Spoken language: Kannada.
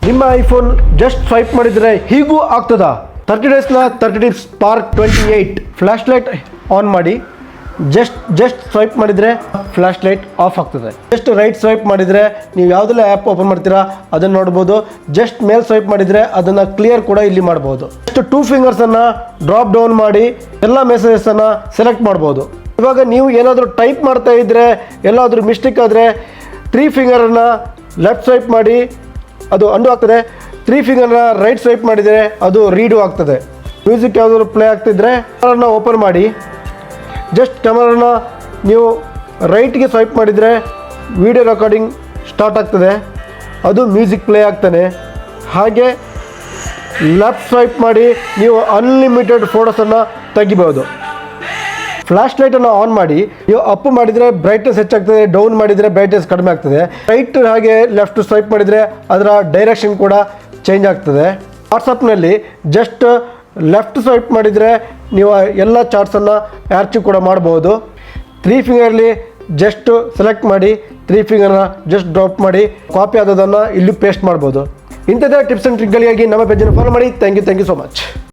ನಿಮ್ಮ ಐಫೋನ್ ಜಸ್ಟ್ ಸ್ವೈಪ್ ಮಾಡಿದರೆ ಹೀಗೂ ಆಗ್ತದಾ? 30 ಡೇಸ್ನ 30 tips part 28. Flash light on ಮಾಡಿ, ಜಸ್ಟ್ ಸ್ವೈಪ್ ಮಾಡಿದರೆ ಫ್ಲ್ಯಾಶ್ ಲೈಟ್ ಆಫ್ ಆಗ್ತದೆ. ಜಸ್ಟ್ ರೈಟ್ ಸ್ವೈಪ್ ಮಾಡಿದರೆ ನೀವು ಯಾವುದೆಲ್ಲ ಆ್ಯಪ್ ಓಪನ್ ಮಾಡ್ತೀರಾ ಅದನ್ನು ನೋಡ್ಬೋದು. ಜಸ್ಟ್ ಮೇಲ್ ಸ್ವೈಪ್ ಮಾಡಿದರೆ ಅದನ್ನು ಕ್ಲಿಯರ್ ಕೂಡ ಇಲ್ಲಿ ಮಾಡ್ಬೋದು. ಜಸ್ಟ್ 2 ಫಿಂಗರ್ಸನ್ನು ಡ್ರಾಪ್ ಡೌನ್ ಮಾಡಿ ಎಲ್ಲ ಮೆಸೇಜಸನ್ನು ಸೆಲೆಕ್ಟ್ ಮಾಡ್ಬೋದು. ಇವಾಗ ನೀವು ಏನಾದರೂ ಟೈಪ್ ಮಾಡ್ತಾ ಇದ್ದರೆ ಎಲ್ಲಾದರೂ ಮಿಸ್ಟೇಕ್ ಆದರೆ 3 ಫಿಂಗರನ್ನು ಲೆಫ್ಟ್ ಸ್ವೈಪ್ ಮಾಡಿ ಅದು ಅಂಡು ಆಗ್ತದೆ. 3 ಫಿಂಗರ್ನ ರೈಟ್ ಸ್ವೈಪ್ ಮಾಡಿದರೆ ಅದು ರೀಡು ಆಗ್ತದೆ. ಮ್ಯೂಸಿಕ್ ಯಾವುದಾದ್ರು ಪ್ಲೇ ಆಗ್ತಿದ್ರೆ ಕ್ಯಾಮರಾನ ಓಪನ್ ಮಾಡಿ, ಜಸ್ಟ್ ಕ್ಯಾಮರಾನ ನೀವು ರೈಟ್ಗೆ ಸ್ವೈಪ್ ಮಾಡಿದರೆ ವಿಡಿಯೋ ರೆಕಾರ್ಡಿಂಗ್ ಸ್ಟಾರ್ಟ್ ಆಗ್ತದೆ, ಅದು ಮ್ಯೂಸಿಕ್ ಪ್ಲೇ ಆಗ್ತಾನೆ. ಹಾಗೆ ಲೆಫ್ಟ್ ಸ್ವೈಪ್ ಮಾಡಿ ನೀವು ಅನ್ಲಿಮಿಟೆಡ್ ಫೋಟೋಸನ್ನು ತೆಗಿಬೋದು. ಫ್ಲ್ಯಾಶ್ ಲೈಟನ್ನು ಆನ್ ಮಾಡಿ, ನೀವು ಅಪ್ ಮಾಡಿದರೆ ಬ್ರೈಟ್ನೆಸ್ ಹೆಚ್ಚಾಗ್ತದೆ, ಡೌನ್ ಮಾಡಿದರೆ ಬ್ರೈಟ್ನೆಸ್ ಕಡಿಮೆ ಆಗ್ತದೆ. ರೈಟ್ ಹಾಗೆ ಲೆಫ್ಟ್ ಸ್ವೈಪ್ ಮಾಡಿದರೆ ಅದರ ಡೈರೆಕ್ಷನ್ ಕೂಡ ಚೇಂಜ್ ಆಗ್ತದೆ. ವಾಟ್ಸಪ್ನಲ್ಲಿ ಜಸ್ಟ್ ಲೆಫ್ಟ್ ಸ್ವೈಪ್ ಮಾಡಿದರೆ ನೀವು ಎಲ್ಲ ಚಾರ್ಟ್ಸನ್ನು ಆರ್ಚಿವ್ ಕೂಡ ಮಾಡ್ಬೋದು. 3 ಫಿಂಗರ್ಲಿ ಜಸ್ಟ್ ಸೆಲೆಕ್ಟ್ ಮಾಡಿ 3 ಫಿಂಗರ್ನ ಜಸ್ಟ್ ಡ್ರಾಪ್ ಮಾಡಿ ಕಾಪಿ ಆದದನ್ನು ಇಲ್ಲಿ ಪೇಸ್ಟ್ ಮಾಡ್ಬೋದು. ಇಂಥದ್ದೇ ಟಿಪ್ಸ್ ಆ್ಯಂಡ್ ಟ್ರಿಕ್ಗಳಿಗಾಗಿ ನಮ್ಮ ಪೇಜನ್ನು ಫಾಲೋ ಮಾಡಿ. Thank you so much.